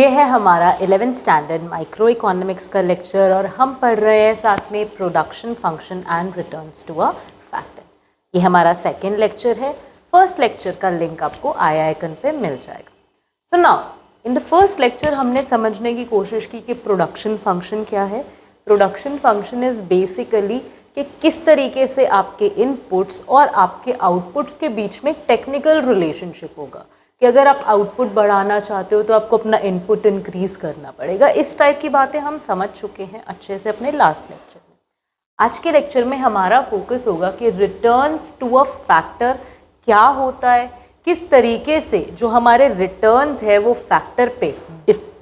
ये है हमारा 11th स्टैंडर्ड माइक्रो इकोनॉमिक्स का लेक्चर और हम पढ़ रहे हैं साथ में production function and returns to a factor. ये हमारा सेकेंड लेक्चर है। फर्स्ट लेक्चर का लिंक आपको आई आइकन पे मिल जाएगा। So now in the first lecture हमने समझने की कोशिश की कि प्रोडक्शन फंक्शन क्या है। प्रोडक्शन फंक्शन इज बेसिकली कि किस तरीके से आपके इनपुट्स और आपके आउटपुट्स के बीच में टेक्निकल रिलेशनशिप होगा कि अगर आप आउटपुट बढ़ाना चाहते हो तो आपको अपना इनपुट इंक्रीज करना पड़ेगा। इस टाइप की बातें हम समझ चुके हैं अच्छे से अपने लास्ट लेक्चर में। आज के लेक्चर में हमारा फोकस होगा कि रिटर्न्स टू अ फैक्टर क्या होता है, किस तरीके से जो हमारे रिटर्न्स है वो फैक्टर पे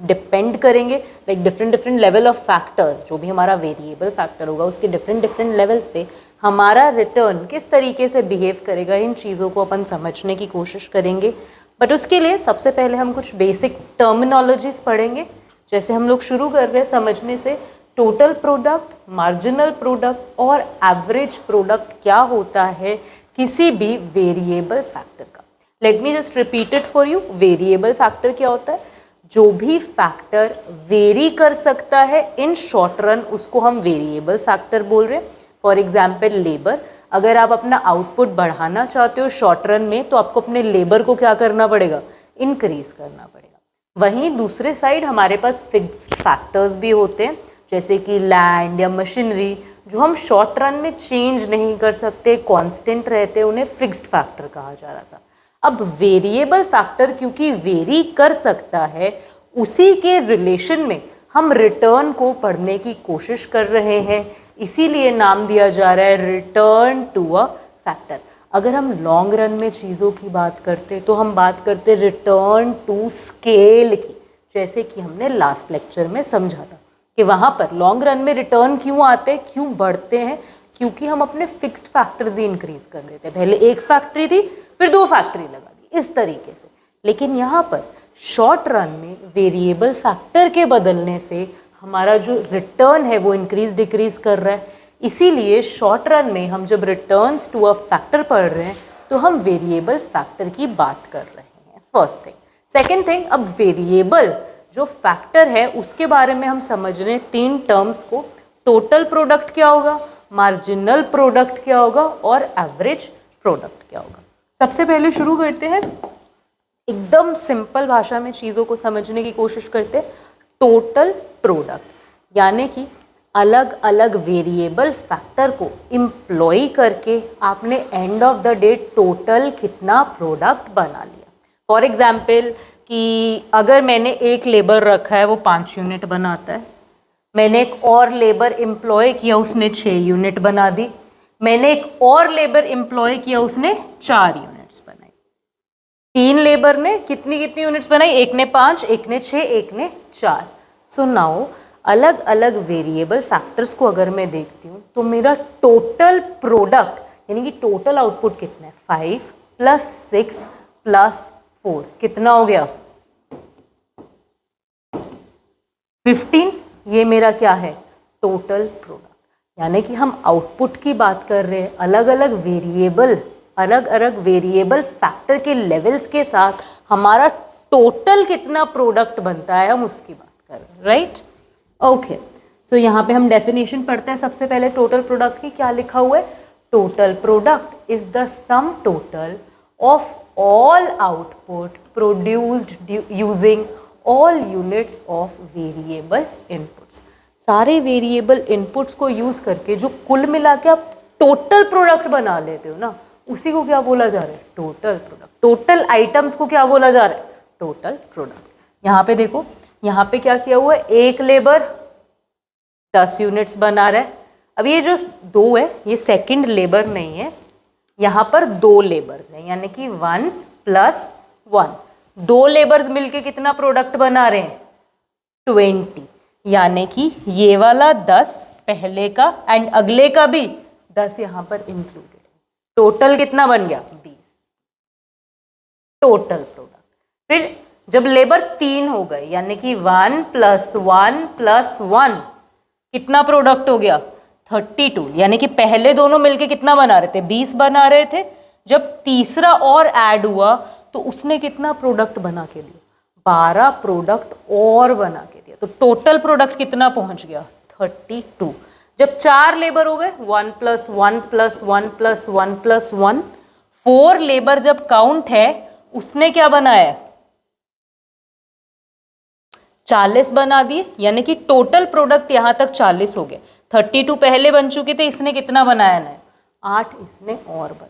डिपेंड करेंगे, like different level of factors. जो भी हमारा वेरिएबल फैक्टर होगा उसके डिफरेंट लेवल्स पे हमारा रिटर्न किस तरीके से बिहेव करेगा, इन चीज़ों को अपन समझने की कोशिश करेंगे। बट उसके लिए सबसे पहले हम कुछ बेसिक टर्मिनोलॉजीज पढ़ेंगे। जैसे हम लोग शुरू कर रहे हैं समझने से, टोटल प्रोडक्ट, मार्जिनल प्रोडक्ट और एवरेज प्रोडक्ट क्या होता है किसी भी वेरिएबल फैक्टर का। Let me just repeat it for you. Variable factor क्या होता है? जो भी फैक्टर वेरी कर सकता है इन शॉर्ट रन उसको हम वेरिएबल फैक्टर बोल रहे हैं। फॉर एग्जाम्पल लेबर, अगर आप अपना आउटपुट बढ़ाना चाहते हो शॉर्ट रन में तो आपको अपने लेबर को क्या करना पड़ेगा? इंक्रीज करना पड़ेगा। वहीं दूसरे साइड हमारे पास फिक्स्ड फैक्टर्स भी होते हैं, जैसे कि लैंड या मशीनरी, जो हम शॉर्ट रन में चेंज नहीं कर सकते, कांस्टेंट रहते हैं, उन्हें फिक्स्ड फैक्टर कहा जा रहा था। अब वेरिएबल फैक्टर क्योंकि वेरी कर सकता है, उसी के रिलेशन में हम रिटर्न को पढ़ने की कोशिश कर रहे हैं, इसीलिए नाम दिया जा रहा है रिटर्न टू अ फैक्टर। अगर हम लॉन्ग रन में चीज़ों की बात करते तो हम बात करते रिटर्न टू स्केल की, जैसे कि हमने लास्ट लेक्चर में समझा था कि वहाँ पर लॉन्ग रन में रिटर्न क्यों आते, क्यों बढ़ते हैं, क्योंकि हम अपने फिक्स्ड फैक्टर्स ही इंक्रीज कर देते हैं। पहले एक फैक्ट्री थी फिर दो फैक्ट्री लगा दी, इस तरीके से। लेकिन यहाँ पर शॉर्ट रन में वेरिएबल फैक्टर के बदलने से हमारा जो रिटर्न है वो इंक्रीज डिक्रीज कर रहा है। इसीलिए शॉर्ट रन में हम जब रिटर्न्स टू अ फैक्टर पढ़ रहे हैं तो हम वेरिएबल फैक्टर की बात कर रहे हैं। First thing. सेकेंड थिंग, अब वेरिएबल जो फैक्टर है उसके बारे में हम समझ रहे हैं तीन टर्म्स को। टोटल प्रोडक्ट क्या होगा, मार्जिनल प्रोडक्ट क्या होगा और एवरेज प्रोडक्ट क्या होगा। सबसे पहले शुरू करते हैं, एकदम सिंपल भाषा में चीज़ों को समझने की कोशिश करते हैं। टोटल प्रोडक्ट यानी कि अलग अलग वेरिएबल फैक्टर को इम्प्लॉय करके आपने end of the day total कितना प्रोडक्ट बना लिया। फॉर एग्जाम्पल कि अगर मैंने एक लेबर रखा है वो 5 यूनिट बनाता है, मैंने एक और लेबर एम्प्लॉय किया उसने 6 यूनिट बना दी, मैंने एक और लेबर एम्प्लॉय किया उसने 4 यूनिट्स बनाई। 3 लेबर ने कितनी यूनिट्स बनाई? एक ने 5, एक ने 6, एक ने 4। सो नाउ अलग अलग वेरिएबल फैक्टर्स को अगर मैं देखती हूँ तो मेरा टोटल प्रोडक्ट यानी कि टोटल आउटपुट कितना है? 5 + 6 + 4 कितना हो गया? 15। ये मेरा क्या है? Total product. यानी कि हम आउटपुट की बात कर रहे हैं, अलग अलग वेरिएबल फैक्टर के लेवल्स के साथ हमारा टोटल कितना प्रोडक्ट बनता है हम उसकी बात कर रहे हैं, राइट? ओके, सो यहाँ पे हम डेफिनेशन पढ़ते हैं। सबसे पहले टोटल प्रोडक्ट की क्या लिखा हुआ है? Total product is the sum total of all output produced using all units of variable inputs। सारे वेरिएबल इनपुट्स को यूज करके जो कुल मिला के आप टोटल प्रोडक्ट बना लेते हो ना, उसी को क्या बोला जा रहा है? Total product. टोटल आइटम्स को क्या बोला जा रहा है? Total product. यहाँ पे देखो, यहाँ पे क्या किया हुआ है? एक लेबर 10 यूनिट्स बना रहा है। अब ये जो 2 है ये सेकंड लेबर नहीं है, यहाँ पर 2 लेबर्स हैं, यानी कि 1 + 1। 2 लेबर्स मिलके कितना प्रोडक्ट बना रहे हैं? 20। यानी कि ये वाला 10 पहले का एंड अगले का भी 10 यहाँ पर इंक्लूडेड है। टोटल कितना बन गया? 20 टोटल प्रोडक्ट। फिर जब लेबर 3 हो गए यानी कि 1 + 1 + 1 कितना प्रोडक्ट हो गया? 32। यानी कि पहले दोनों मिलके कितना बना रहे थे? 20 बना रहे थे। जब तीसरा और ऐड हुआ तो उसने कितना प्रोडक्ट बना के दिया? 12 प्रोडक्ट और बना के दिया, तो टोटल प्रोडक्ट कितना पहुंच गया 32। जब 4 लेबर हो गए 1 + 1 + 1 + 1 + 1, 4 लेबर जब काउंट है उसने क्या बनाया 40 बना दिए, यानी कि टोटल प्रोडक्ट यहां तक 40 हो गए। 32 पहले बन चुके थे, इसने कितना बनाया ना 8 इसने और बनाया।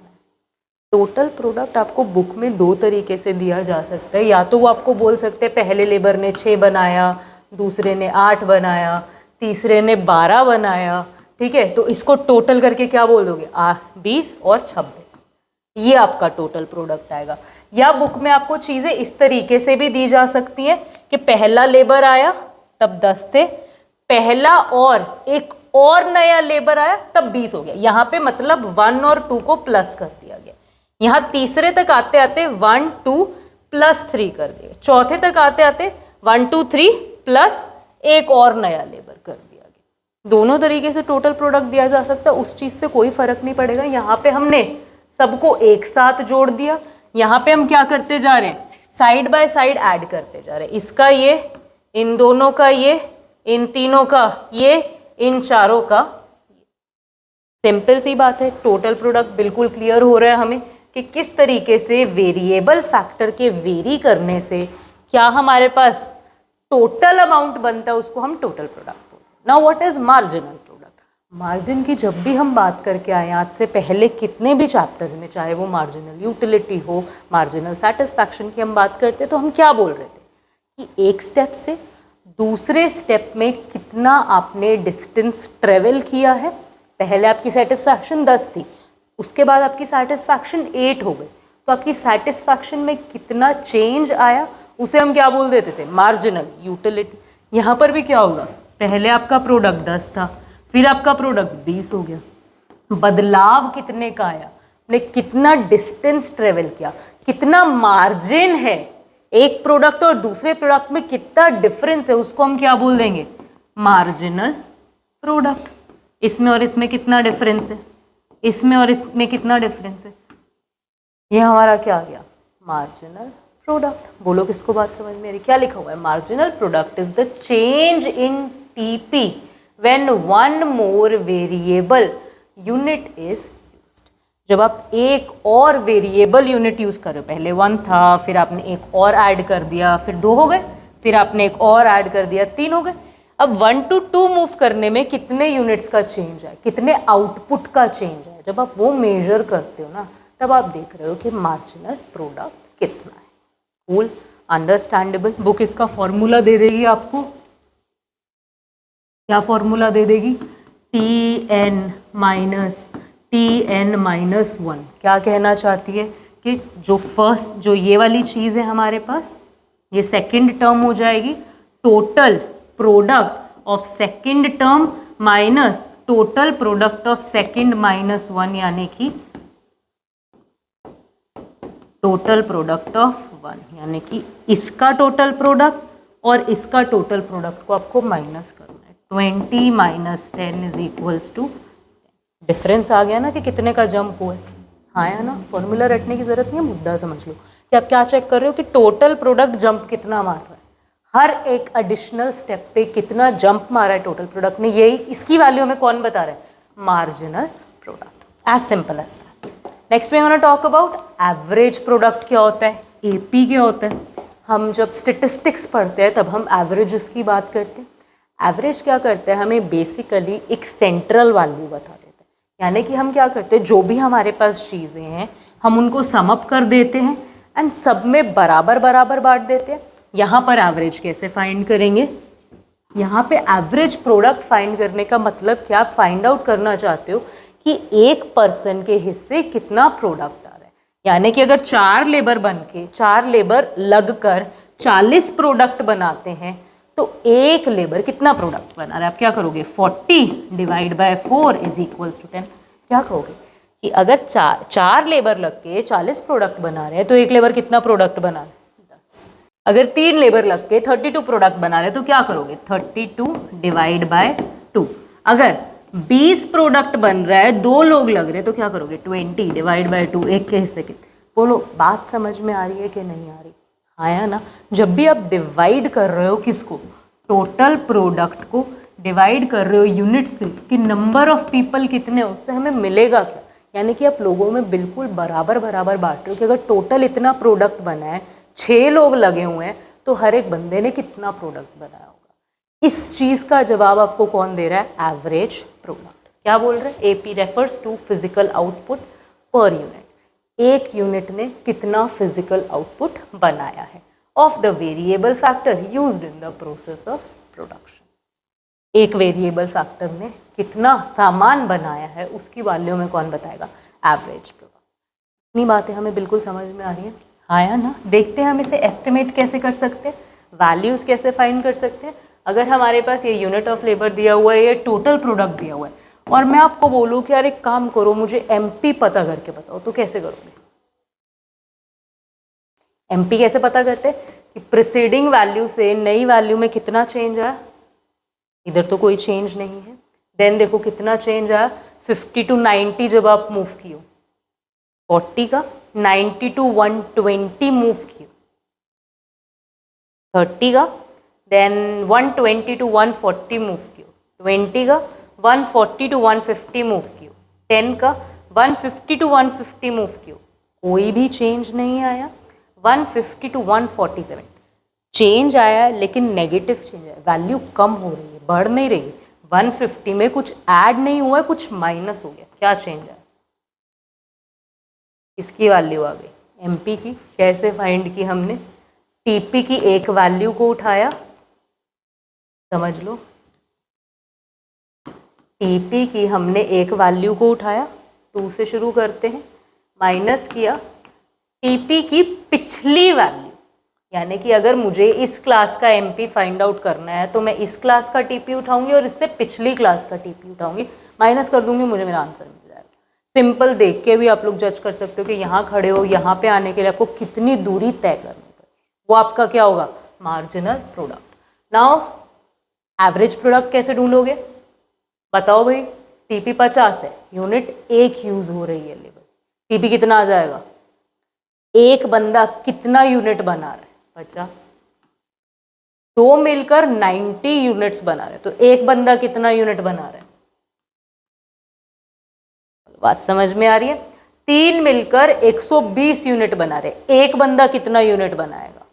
टोटल प्रोडक्ट आपको बुक में 2 तरीके से दिया जा सकता है, या तो वो आपको बोल सकते हैं पहले लेबर ने 6 बनाया, दूसरे ने 8 बनाया, तीसरे ने 12 बनाया, ठीक है, तो इसको टोटल करके क्या बोल दोगे 20 और 26, ये आपका टोटल प्रोडक्ट आएगा। या बुक में आपको चीज़ें इस तरीके से भी दी जा सकती हैं कि पहला लेबर आया तब 10 थे, पहला और एक और नया लेबर आया तब 20 हो गया। यहाँ पे मतलब 1 और 2 को प्लस कर दिया गया। यहाँ तीसरे तक आते आते 1 2 + 3 कर दिया, चौथे तक आते आते 1 2 3 प्लस एक और नया लेबर कर दिया गया। दोनों तरीके से टोटल प्रोडक्ट दिया जा सकता है, उस चीज़ से कोई फर्क नहीं पड़ेगा। यहाँ पे हमने सबको एक साथ जोड़ दिया, यहाँ पे हम क्या करते जा रहे हैं साइड बाय साइड ऐड करते जा रहे हैं। इसका ये, इन दोनों का ये, इन तीनों का ये, इन चारों का। सिंपल सी बात है, टोटल प्रोडक्ट बिल्कुल क्लियर हो रहा है हमें कि किस तरीके से वेरिएबल फैक्टर के वेरी करने से क्या हमारे पास टोटल अमाउंट बनता है, उसको हम टोटल प्रोडक्ट बोलते हैं। Now what is marginal product? Margin की जब भी हम बात करके आए आज से पहले कितने भी चैप्टर्स में, चाहे वो मार्जिनल यूटिलिटी हो, मार्जिनल सेटिस्फैक्शन की हम बात करते, तो हम क्या बोल रहे थे कि एक स्टेप से दूसरे स्टेप में कितना आपने डिस्टेंस ट्रेवल किया है। पहले आपकी सेटिस्फैक्शन 10 थी, उसके बाद आपकी सेटिस्फैक्शन 8 हो गई, तो आपकी सेटिस्फैक्शन में कितना चेंज आया उसे हम क्या बोल देते थे मार्जिनल यूटिलिटी। यहाँ पर भी क्या होगा, पहले आपका प्रोडक्ट 10 था, फिर आपका प्रोडक्ट 20 हो गया, बदलाव कितने का आया, आपने कितना डिस्टेंस ट्रेवल किया, कितना मार्जिन है एक प्रोडक्ट और दूसरे प्रोडक्ट में, कितना डिफरेंस है, उसको हम क्या बोल देंगे मार्जिनल प्रोडक्ट। इसमें और इसमें कितना डिफरेंस है, इसमें और इसमें कितना डिफरेंस है, ये हमारा क्या आ गया मार्जिनल प्रोडक्ट। बोलो किसको बात समझ में आ रही? क्या लिखा हुआ है, marginal product is the change in TP when one more variable unit is used. जब आप एक और वेरिएबल यूनिट यूज कर रहे हो, पहले 1 था, फिर आपने एक और ऐड कर दिया, फिर 2 हो गए, फिर आपने एक और ऐड कर दिया, 3 हो गए। अब 1 to 2 मूव करने में कितने यूनिट्स का चेंज है, कितने आउटपुट का चेंज है, जब आप वो मेजर करते हो ना, तब आप देख रहे हो कि मार्जिनल प्रोडक्ट कितना है। Cool, understandable. बुक इसका फॉर्मूला दे देगी आपको, क्या फॉर्मूला दे देगी, Tn माइनस 1। क्या कहना चाहती है कि जो फर्स्ट, जो ये वाली चीज़ है हमारे पास, ये सेकंड टर्म हो जाएगी, total product of second term minus total product of second minus 1, यानी कि टोटल प्रोडक्ट ऑफ 1, यानी कि इसका टोटल प्रोडक्ट और इसका टोटल प्रोडक्ट को आपको माइनस करना है। 20 minus 10 is equals to, difference आ गया ना कि कितने का जंप हुआ है। हाँ या ना, फॉर्मूला रटने की जरूरत नहीं है, मुद्दा समझ लो कि आप क्या चेक कर रहे हो कि टोटल प्रोडक्ट जंप कितना मार रहा है, हर एक एडिशनल स्टेप पे कितना जंप मारा है टोटल प्रोडक्ट ने, यही इसकी वैल्यू हमें कौन बता रहा है, marginal product. As simple as that. Next we gonna talk about average product. क्या होता है, एपी क्या होता है। हम जब स्टेटिस्टिक्स पढ़ते हैं तब हम एवरेजेस की बात करते हैं। एवरेज क्या करते हैं, हमें बेसिकली एक सेंट्रल वैल्यू बता देता है, यानी कि हम क्या करते हैं, जो भी हमारे पास चीज़ें हैं हम उनको सम अप कर देते हैं एंड सब में बराबर बराबर बांट देते हैं। यहाँ पर एवरेज कैसे फाइंड करेंगे, यहाँ पे एवरेज प्रोडक्ट फाइंड करने का मतलब क्या, आप फाइंड आउट करना चाहते हो कि एक पर्सन के हिस्से कितना प्रोडक्ट आ रहा है। यानी कि अगर 4 लेबर बन के 4 लेबर लगकर 40 प्रोडक्ट बनाते हैं तो एक लेबर कितना प्रोडक्ट बना रहा है, आप क्या करोगे, 40 divide by 4 is equals to 10। क्या कहोगे कि अगर 4 लेबर लग के 40 प्रोडक्ट बना रहे हैं तो एक लेबर कितना प्रोडक्ट बना रहा है, 10। अगर 3 लेबर लग के 32 प्रोडक्ट बना रहे हैं तो क्या करोगे, 32 डिवाइड बाय 2। अगर 20 प्रोडक्ट बन रहा है, 2 लोग लग रहे हैं, तो क्या करोगे, 20 डिवाइड बाय 2, एक के हिस्से के। बोलो बात समझ में आ रही है कि नहीं आ रही। हाँ या ना? जब भी आप डिवाइड कर रहे हो किसको, टोटल प्रोडक्ट को डिवाइड कर रहे हो यूनिट से कि नंबर ऑफ पीपल कितने, उससे हमें मिलेगा क्या, यानी कि आप लोगों में बिल्कुल बराबर बराबर बांट रहे हो कि अगर टोटल इतना प्रोडक्ट बना है, 6 लोग लगे हुए हैं, तो हर एक बंदे ने कितना प्रोडक्ट बनाया होगा। इस चीज़ का जवाब आपको कौन दे रहा है, एवरेज प्रोडक्ट। क्या बोल रहे हैं, AP refers to physical output per unit, एक यूनिट ने कितना फिजिकल आउटपुट बनाया है of the variable factor used in the process of production. एक वेरिएबल फैक्टर ने कितना सामान बनाया है उसकी वैल्यू में कौन बताएगा, एवरेज प्रोडक्ट। इतनी बातें हमें बिल्कुल समझ में आ रही है, हाँ या ना? देखते हैं हम इसे एस्टिमेट कैसे कर सकते हैं, वैल्यूज कैसे फाइंड कर सकते हैं। अगर हमारे पास ये यूनिट ऑफ लेबर दिया हुआ है, ये टोटल प्रोडक्ट दिया हुआ है, और मैं आपको बोलूँ कि यार एक काम करो मुझे MP पता करके बताओ, तो कैसे करोगे? MP कैसे पता करते हैं कि प्रीसीडिंग वैल्यू से नई वैल्यू में कितना चेंज आया, इधर तो कोई चेंज नहीं है। देन देखो कितना चेंज आया, 50 to 90 जब आप मूव किए, 40 का 90 to 120 मूव किए, 30 का देन 120 to 140 मूव किए, 20 का 140 to 150 मूव किए, 10 का 150 to 150 मूव किए, कोई भी चेंज नहीं आया। 150 to 147 चेंज आया, लेकिन नेगेटिव चेंज आया, वैल्यू कम हो रही है, बढ़ नहीं रही है। 150 में कुछ ऐड नहीं हुआ है, कुछ माइनस हो गया, क्या चेंज आया, इसकी वैल्यू आ गई, MP की। कैसे फाइंड की हमने, TP की एक वैल्यू को उठाया, समझ लो, TP की हमने एक वैल्यू को उठाया, 2 से शुरू करते हैं, माइनस किया TP की पिछली वैल्यू, यानी कि अगर मुझे इस क्लास का MP फाइंड आउट करना है तो मैं इस क्लास का TP उठाऊंगी और इससे पिछली क्लास का TP उठाऊंगी, माइनस कर दूंगी, मुझे मेरा आंसर मिल जाएगा। सिंपल, देख के भी आप लोग जज कर सकते हो कि यहाँ खड़े हो, यहाँ पे आने के लिए आपको कितनी दूरी तय करनी पड़ेगी, वो आपका क्या होगा, marginal product. Now average product कैसे ढूंढोगे, बताओ भाई। TP 50 है, यूनिट एक यूज हो रही है लेबर, TP कितना आ जाएगा, एक बंदा कितना यूनिट बना रहा है, 50, दो मिलकर 90 यूनिट्स बना रहे, तो एक बंदा कितना यूनिट बना रहा है, बात समझ में आ रही है। 3 मिलकर 120 यूनिट बना रहे, एक बंदा कितना यूनिट बनाएगा,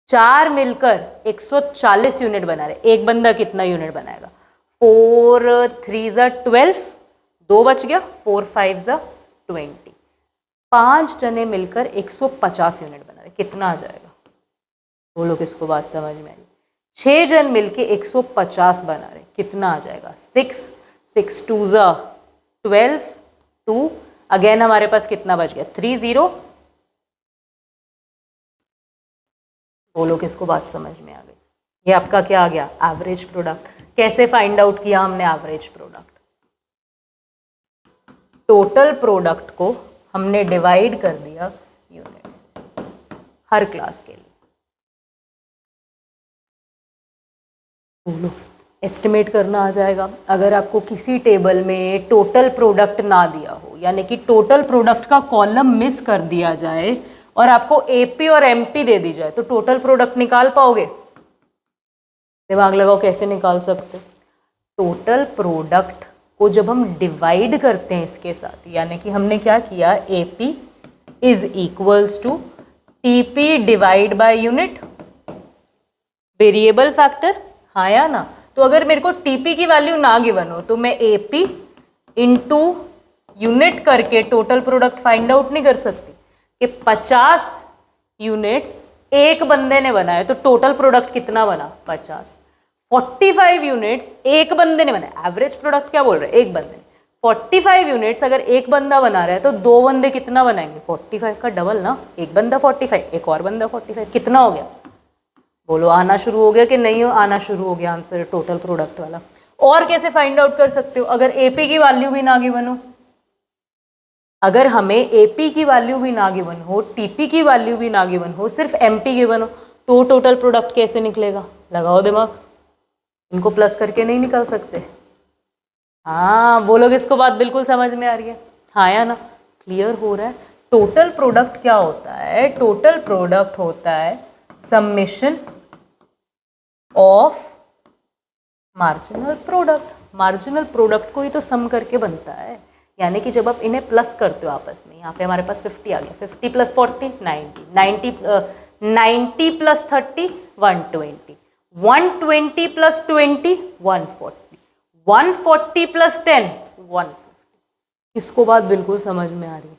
4 मिलकर 140 यूनिट बना रहे, एक बंदा कितना यूनिट बनाएगा, 4 3 12, 2 बच गया, 4 5 20, 5 जने मिलकर 150 यूनिट बना रहे, कितना आ जाएगा, बोलो किसको बात समझ में आई। 6 जन मिलके 150 बना रहे, कितना आ जाएगा, 6 6 2 12, 2 अगेन हमारे पास कितना बच गया, 30, बोलो किसको बात समझ में आ गई। ये आपका क्या आ गया, एवरेज प्रोडक्ट। कैसे फाइंड आउट किया हमने एवरेज प्रोडक्ट, टोटल प्रोडक्ट को हमने डिवाइड कर दिया यूनिट से, हर क्लास के लिए। बोलो, एस्टिमेट करना आ जाएगा। अगर आपको किसी टेबल में टोटल प्रोडक्ट ना दिया हो, यानी कि टोटल प्रोडक्ट का कॉलम मिस कर दिया जाए और आपको AP और MP दे दी जाए, तो टोटल प्रोडक्ट निकाल पाओगे, दिमाग लगाओ कैसे निकाल सकते हो। टोटल प्रोडक्ट को जब हम डिवाइड करते हैं इसके साथ, यानी कि हमने क्या किया, AP is equals to TP divide by unit, variable factor, हाँ या ना। तो अगर मेरे को TP की वैल्यू ना गिवन हो तो मैं AP इंटू यूनिट करके टोटल प्रोडक्ट फाइंड आउट नहीं कर सकती कि 50 यूनिट्स एक बंदे ने बनाया तो टोटल प्रोडक्ट कितना बना, 50। 45 यूनिट्स एक बंदे ने बनाया, एवरेज प्रोडक्ट क्या बोल रहे हैं, एक बंदे ने। 45 यूनिट्स अगर एक बंदा बना रहा है तो दो बंदे कितना बनाएंगे, 45 का डबल ना, एक बंदा 45, एक और बंदा 45, कितना हो गया, बोलो आना शुरू हो गया कि नहीं हो, आना शुरू हो गया आंसर टोटल प्रोडक्ट वाला। और कैसे फाइंड आउट कर सकते हो, अगर AP की वैल्यू भी ना गिवन हो, अगर हमें AP की वैल्यू भी ना गिवन हो, TP की वैल्यू भी ना गिवन हो, सिर्फ MP गिवन हो, तो टोटल प्रोडक्ट कैसे निकलेगा, लगाओ दिमाग, इनको प्लस करके नहीं निकल सकते। हाँ बोलो किसको बात बिल्कुल समझ में आ रही है, हाँ या ना, क्लियर हो रहा है। टोटल प्रोडक्ट क्या होता है? टोटल प्रोडक्ट होता है summation of marginal product. Marginal product को ही तो सम करके बनता है, यानी कि जब आप इन्हें प्लस करते हो आपस में, यहाँ पे हमारे पास 50 आ गया, 50 प्लस 40 90, 90 प्लस 30 120, 120 प्लस 20 140, 140 प्लस 10 150। इसको बात बिल्कुल समझ में आ रही है?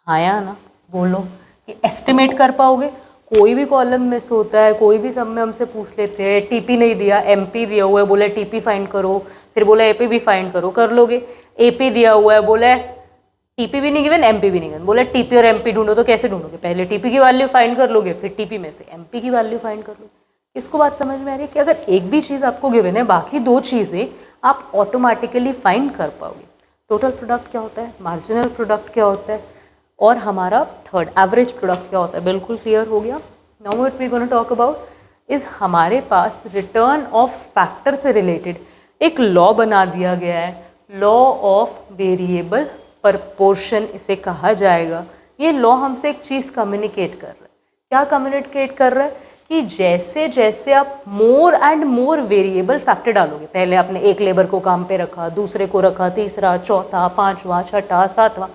हाँ या ना बोलो कि एस्टिमेट कर पाओगे? कोई भी कॉलम मिस होता है, कोई भी सब में हमसे पूछ लेते हैं, टीपी नहीं दिया, एमपी दिया हुआ है, बोले टीपी फाइंड करो, फिर बोला एपी भी फाइंड करो, कर लोगे। एपी दिया हुआ है, बोले टीपी भी नहीं गिवन, एमपी भी नहीं गिवन, बोले टीपी और एमपी ढूंढो, तो कैसे ढूंढोगे? पहले टीपी की वैल्यू फाइंड कर लोगे, फिर टीपी में से एमपी की वैल्यू फाइंड कर लोगे। इसको बात समझ में आ रही है कि अगर एक भी चीज़ आपको गिवन है, बाकी दो चीज़ें आप ऑटोमेटिकली फाइंड कर पाओगे। टोटल प्रोडक्ट क्या होता है, मार्जिनल प्रोडक्ट क्या होता है, और हमारा थर्ड एवरेज प्रोडक्ट क्या होता है, बिल्कुल क्लियर हो गया। Now what we gonna talk about is हमारे पास रिटर्न ऑफ फैक्टर से रिलेटेड एक लॉ बना दिया गया है, लॉ ऑफ वेरिएबल प्रपोर्शन इसे कहा जाएगा। ये लॉ हमसे एक चीज़ कम्युनिकेट कर रहा है। क्या कम्युनिकेट कर रहा है? कि जैसे जैसे आप more and more variable factor डालोगे, पहले आपने एक लेबर को काम पे रखा, दूसरे को रखा, तीसरा, चौथा, पांचवा, छठा, सातवां,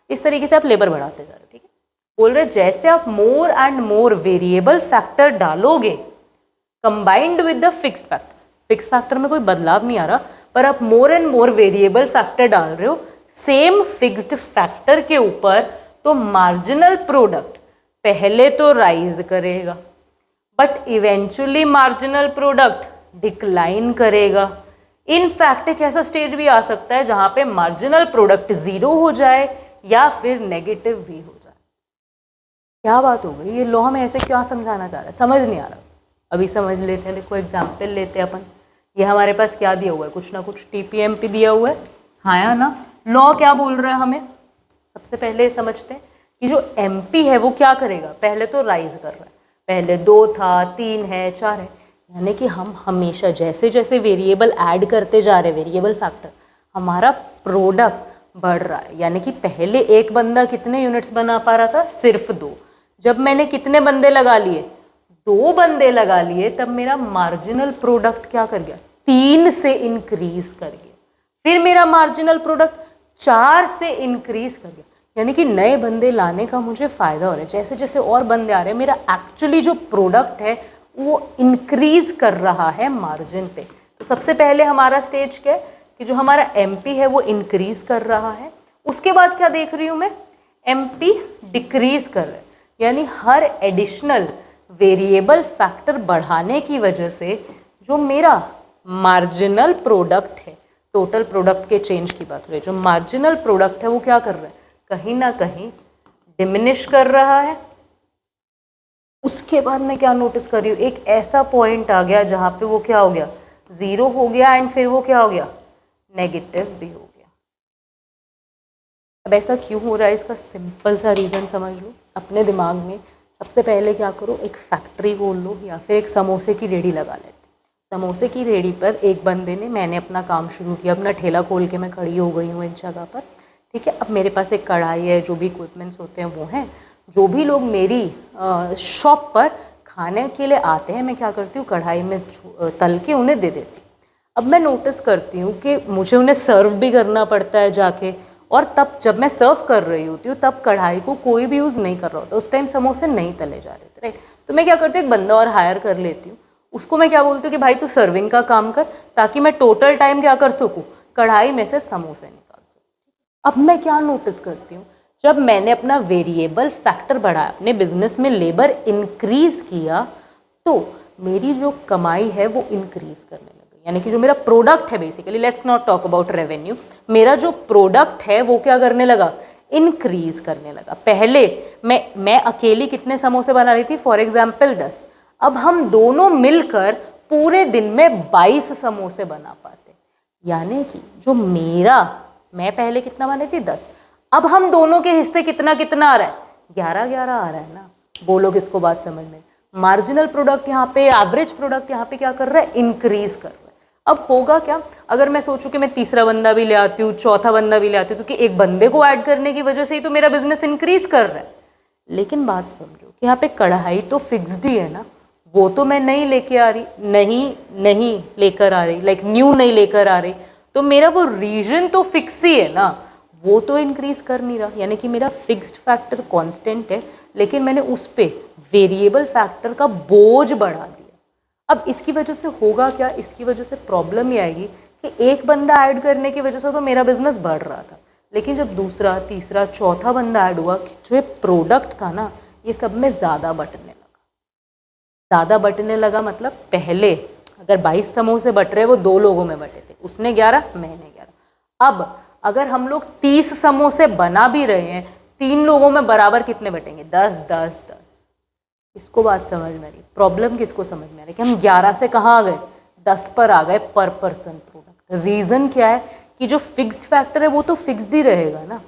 इस तरीके से आप लेबर बढ़ाते जा रहे हो। ठीक है, बोल रहे जैसे आप more and more variable factor डालोगे combined with the fixed factor, fix factor में कोई बदलाव नहीं आ रहा, पर आप more and more variable factor डाल रहे हो सेम फिक्स्ड फैक्टर के ऊपर, तो मार्जिनल प्रोडक्ट पहले तो राइज करेगा, but eventually marginal product decline करेगा। इनफैक्ट एक ऐसा स्टेज भी आ सकता है जहां पे मार्जिनल प्रोडक्ट जीरो हो जाए या फिर नेगेटिव भी हो जाए। क्या बात हो गई? ये लॉ हमें ऐसे क्या समझाना चाह रहा है? समझ नहीं आ रहा। अभी समझ लेते हैं। देखो एग्जाम्पल लेते हैं अपन। ये हमारे पास क्या दिया हुआ है, कुछ ना कुछ टीपीएमपी दिया हुआ है, हाँ या ना। लॉ क्या बोल रहा है हमें? सबसे पहले समझते हैं कि जो एमपी है वो क्या करेगा, पहले तो राइज कर रहा है, पहले 2 था, 3 है, 4 है, यानी कि हम हमेशा जैसे जैसे वेरिएबल ऐड करते जा रहे हैं, वेरिएबल फैक्टर, हमारा प्रोडक्ट बढ़ रहा है। यानी कि पहले एक बंदा कितने यूनिट्स बना पा रहा था, सिर्फ 2। जब मैंने कितने बंदे लगा लिए, 2 बंदे लगा लिए, तब मेरा मार्जिनल प्रोडक्ट क्या कर गया, 3 से इंक्रीज कर गया। फिर मेरा मार्जिनल प्रोडक्ट 4 से इंक्रीज कर गया। यानी कि नए बंदे लाने का मुझे फ़ायदा हो रहा है। जैसे जैसे और बंदे आ रहे हैं, मेरा एक्चुअली जो प्रोडक्ट है वो इंक्रीज कर रहा है मार्जिन पे। तो सबसे पहले हमारा स्टेज क्या है कि जो हमारा एमपी है वो इंक्रीज कर रहा है। उसके बाद क्या देख रही हूँ मैं, एमपी डिक्रीज कर रहा है। यानी हर एडिशनल वेरिएबल फैक्टर बढ़ाने की वजह से जो मेरा मार्जिनल प्रोडक्ट है, टोटल प्रोडक्ट के चेंज की बात हो रही है, जो मार्जिनल प्रोडक्ट है वो क्या कर रहा है, कहीं ना कहीं डिमिनिश कर रहा है। उसके बाद मैं क्या नोटिस कर रही हूँ, एक ऐसा पॉइंट आ गया जहाँ पे वो क्या हो गया, 0 हो गया, एंड फिर वो क्या हो गया, नेगेटिव भी हो गया। अब ऐसा क्यों हो रहा है, इसका सिंपल सा रीज़न समझ लो अपने दिमाग में। सबसे पहले क्या करो, एक फैक्ट्री खोल लो या फिर एक समोसे की रेडी लगा लेते। समोसे की रेडी पर एक बंदे ने, मैंने अपना काम शुरू किया, अपना ठेला खोल के मैं खड़ी हो गई हूँ एक जगह पर, ठीक है। अब मेरे पास एक कढ़ाई है, जो भी इक्विपमेंट्स होते हैं वो हैं। जो भी लोग मेरी शॉप पर खाने के लिए आते हैं, मैं क्या करती हूँ, कढ़ाई में तल के उन्हें दे देती हूँ। अब मैं नोटिस करती हूँ कि मुझे उन्हें सर्व भी करना पड़ता है जाके, और तब जब मैं सर्व कर रही होती हूँ तब कढ़ाई को कोई भी यूज़ नहीं कर रहा होता, उस टाइम समोसे नहीं तले जा रहे होते, राइट। तो मैं क्या करती हूँ, एक बंदा और हायर कर लेती हूँ। उसको मैं क्या बोलती हूँ कि भाई तू सर्विंग का काम कर, ताकि मैं टोटल टाइम क्या कर सकूँ, कढ़ाई में से समोसे निकाल सकूँ। अब मैं क्या नोटिस करती हूँ, जब मैंने अपना वेरिएबल फैक्टर बढ़ाया, अपने बिजनेस में लेबर इंक्रीज किया, तो मेरी जो कमाई है वो इंक्रीज करने लगी। यानी कि जो मेरा प्रोडक्ट है, basically let's not talk about revenue, मेरा जो प्रोडक्ट है वो क्या करने लगा, इंक्रीज करने लगा। पहले मैं अकेली कितने समोसे बना रही थी, फॉर एग्जाम्पल 10। अब हम दोनों मिलकर पूरे दिन में 22 समोसे बना पाते। यानी कि जो मैं पहले कितना बना रही थी, 10, अब हम दोनों के हिस्से कितना कितना आ रहा है, 11-11 आ रहा है ना। बोलो किसको बात समझ में? मार्जिनल प्रोडक्ट यहाँ पे, एवरेज प्रोडक्ट यहाँ पे क्या कर रहा है, इंक्रीज कर रहा है। अब होगा क्या, अगर मैं सोचूं कि मैं तीसरा बंदा भी ले आती हूँ, चौथा बंदा भी ले आती हूँ, क्योंकि एक बंदे को ऐड करने की वजह से ही तो मेरा बिजनेस इंक्रीज कर रहा है। लेकिन बात समझो कि यहाँ पे कढ़ाई तो फिक्स्ड ही है ना, वो तो मैं नहीं लेके आ रही, नहीं लेकर आ रही, लाइक न्यू नहीं लेकर आ रही, तो मेरा वो रीजन तो फिक्स ही है ना, वो तो इंक्रीज कर नहीं रहा। यानी कि मेरा फिक्स्ड फैक्टर कांस्टेंट है, लेकिन मैंने उस पे वेरिएबल फैक्टर का बोझ बढ़ा दिया। अब इसकी वजह से होगा क्या, इसकी वजह से प्रॉब्लम ये आएगी कि एक बंदा ऐड करने की वजह से तो मेरा बिजनेस बढ़ रहा था, लेकिन जब दूसरा, तीसरा, चौथा बंदा ऐड हुआ, जो ये प्रोडक्ट था ना, ये सब में ज़्यादा बटने लगा। ज़्यादा बटने लगा मतलब पहले अगर 22 समोसे बट रहे, वो 2 लोगों में बटे थे, उसने 11, मैंने 11। अब अगर हम लोग 30 समोसे बना भी रहे हैं, 3 लोगों में बराबर कितने बटेंगे, 10 10 10। इसको बात समझ में आ रही, प्रॉब्लम किसको समझ में आ रही कि हम 11 से कहाँ आ गए, 10 पर आ गए पर पर्सन प्रोडक्ट। रीज़न क्या है कि जो फिक्स्ड फैक्टर है वो तो फिक्स्ड ही रहेगा ना।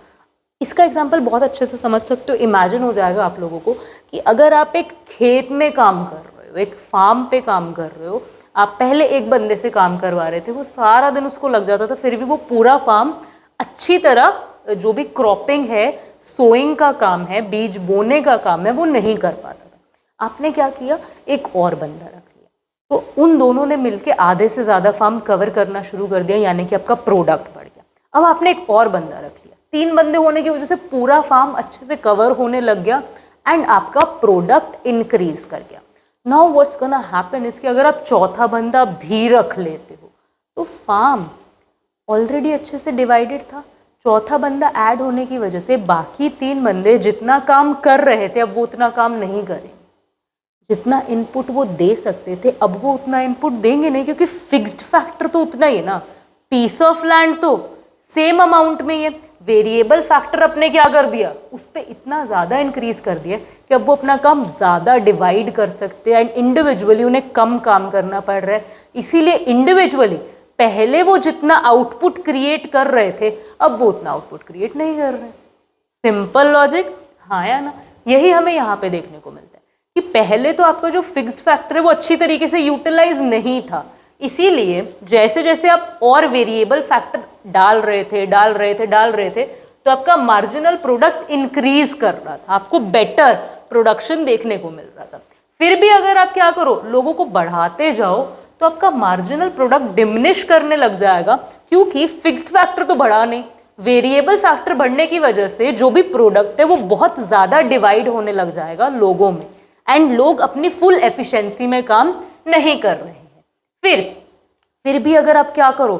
इसका एग्जांपल बहुत अच्छे से समझ सकते हो, इमेजिन हो जाएगा आप लोगों को कि अगर आप एक खेत में काम कर रहे हो, एक फार्म पे काम कर रहे हो, आप पहले एक बंदे से काम करवा रहे थे, वो सारा दिन उसको लग जाता था, फिर भी वो पूरा फार्म अच्छी तरह जो भी क्रॉपिंग है, सोइंग का काम है, बीज बोने का काम है, वो नहीं कर पाता था। आपने क्या किया, एक और बंदा रख लिया, तो उन दोनों ने मिलके आधे से ज़्यादा फार्म कवर करना शुरू कर दिया, यानी कि आपका प्रोडक्ट बढ़ गया। अब आपने एक और बंदा रख लिया, 3 बंदे होने की वजह से पूरा फार्म अच्छे से कवर होने लग गया एंड आपका प्रोडक्ट इंक्रीज कर गया। नाउ व्हाट्स गोना हैपन इसके, अगर आप चौथा बंदा भी रख लेते हो तो फार्म ऑलरेडी अच्छे से डिवाइडेड था, चौथा बंदा ऐड होने की वजह से बाकी 3 बंदे जितना काम कर रहे थे अब वो उतना काम नहीं करेंगे। जितना इनपुट वो दे सकते थे अब वो उतना इनपुट देंगे नहीं, क्योंकि फिक्स्ड फैक्टर तो उतना ही है ना। पीस ऑफ लैंड तो सेम अमाउंट में ही है, वेरिएबल फैक्टर अपने क्या कर दिया, उस पर इतना ज़्यादा इंक्रीज कर दिया कि अब वो अपना काम ज़्यादा डिवाइड कर सकते हैं एंड इंडिविजुअली उन्हें कम काम करना पड़ रहा है। इसीलिए इंडिविजुअली पहले वो जितना आउटपुट क्रिएट कर रहे थे अब वो उतना आउटपुट क्रिएट नहीं कर रहे। सिंपल लॉजिक, हाँ या ना। यही हमें यहाँ पे देखने को मिलता है कि पहले तो आपका जो फिक्स्ड फैक्टर है वो अच्छी तरीके से यूटिलाइज नहीं था, इसीलिए जैसे जैसे आप और वेरिएबल फैक्टर डाल रहे थे तो आपका मार्जिनल प्रोडक्ट इंक्रीज कर रहा था, आपको बेटर प्रोडक्शन देखने को मिल रहा था। फिर भी अगर आप क्या करो, लोगों को बढ़ाते जाओ तो आपका मार्जिनल प्रोडक्ट डिमिनिश करने लग जाएगा, क्योंकि फिक्स्ड फैक्टर तो बढ़ा नहीं, वेरिएबल फैक्टर बढ़ने की वजह से जो भी प्रोडक्ट है वो बहुत ज़्यादा डिवाइड होने लग जाएगा लोगों में एंड लोग अपनी फुल एफिशिएंसी में काम नहीं कर रहे हैं। फिर भी अगर आप क्या करो,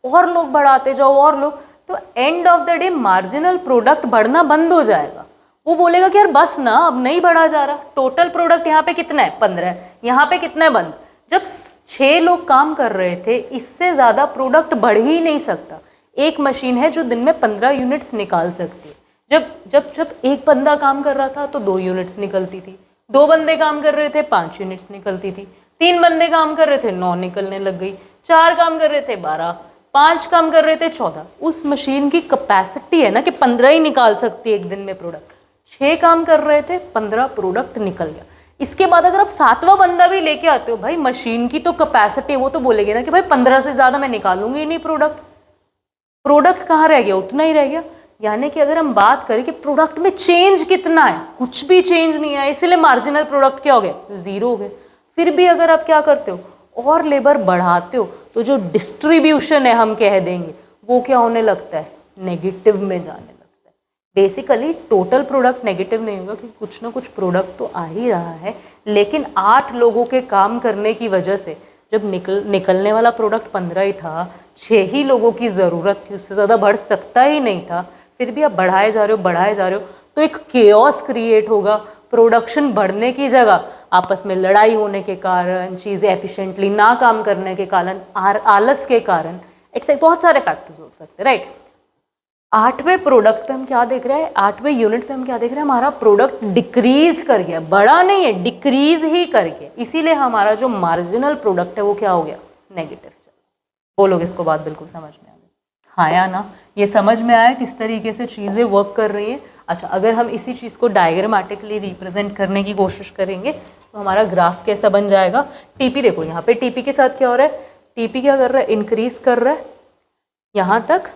और लोग बढ़ाते जाओ और लोग, तो end of the day marginal product बढ़ना बंद हो जाएगा। वो बोलेगा कि यार बस ना, अब नहीं बढ़ा जा रहा, टोटल प्रोडक्ट यहाँ पे कितना है 15, यहाँ पे कितना है बंद। जब 6 लोग काम कर रहे थे, इससे ज़्यादा प्रोडक्ट बढ़ ही नहीं सकता। एक मशीन है जो दिन में 15 यूनिट्स निकाल सकती है। जब एक बंदा काम कर रहा था तो 2 यूनिट्स निकलती थी, 2 बंदे काम कर रहे थे 5 यूनिट्स निकलती थी, 3 बंदे काम कर रहे थे 9 निकलने लग गई, 4 काम कर रहे थे 12, 5 काम कर रहे थे 14। उस मशीन की कैपेसिटी है ना कि 15 ही निकाल सकती है एक दिन में प्रोडक्ट। 6 काम कर रहे थे, 15 प्रोडक्ट निकल गया। इसके बाद अगर आप 7वां बंदा भी लेके आते हो, भाई मशीन की तो कैपेसिटी, वो तो बोलेगी ना कि भाई 15 से ज़्यादा मैं निकालूंगी ही नहीं प्रोडक्ट कहाँ रह गया, उतना ही रह गया। यानी कि अगर हम बात करें कि प्रोडक्ट में चेंज कितना है, कुछ भी चेंज नहीं है, इसलिए मार्जिनल प्रोडक्ट क्या हो गया, 0 हो गया। फिर भी अगर आप क्या करते हो और लेबर बढ़ाते हो तो जो डिस्ट्रीब्यूशन है हम कह देंगे वो क्या होने लगता है, नेगेटिव में जाने लगता है। बेसिकली टोटल प्रोडक्ट नेगेटिव नहीं होगा क्योंकि कुछ ना कुछ प्रोडक्ट तो आ ही रहा है, लेकिन 8 लोगों के काम करने की वजह से जब निकलने वाला प्रोडक्ट 15 ही था, 6 ही लोगों की ज़रूरत थी, उससे ज़्यादा बढ़ सकता ही नहीं था। फिर भी आप बढ़ाए जा रहे हो तो एक केओस क्रिएट होगा। प्रोडक्शन बढ़ने की जगह आपस में लड़ाई होने के कारण, चीज़ें एफिशिएंटली ना काम करने के कारण, आलस के कारण, एक्सेप्ट बहुत सारे फैक्टर्स हो सकते हैं, राइट। 8वें प्रोडक्ट पे हम क्या देख रहे हैं, 8वें यूनिट पे हम क्या देख रहे हैं, हमारा प्रोडक्ट डिक्रीज कर गया, बढ़ा नहीं है, डिक्रीज ही कर गया। इसीलिए हमारा जो मार्जिनल प्रोडक्ट है वो क्या हो गया, नेगेटिव। बोलोगे इसको बात बिल्कुल समझ में आ गई, हाँ या ना। ये समझ में आया किस तरीके से चीज़ें वर्क कर रही हैं। अच्छा, अगर हम इसी चीज़ को डायग्रामेटिकली रिप्रेजेंट करने की कोशिश करेंगे तो हमारा ग्राफ कैसा बन जाएगा। टीपी देखो, यहाँ पे टीपी के साथ क्या हो रहा है, टीपी क्या कर रहा है, इंक्रीज कर रहा है यहाँ तक।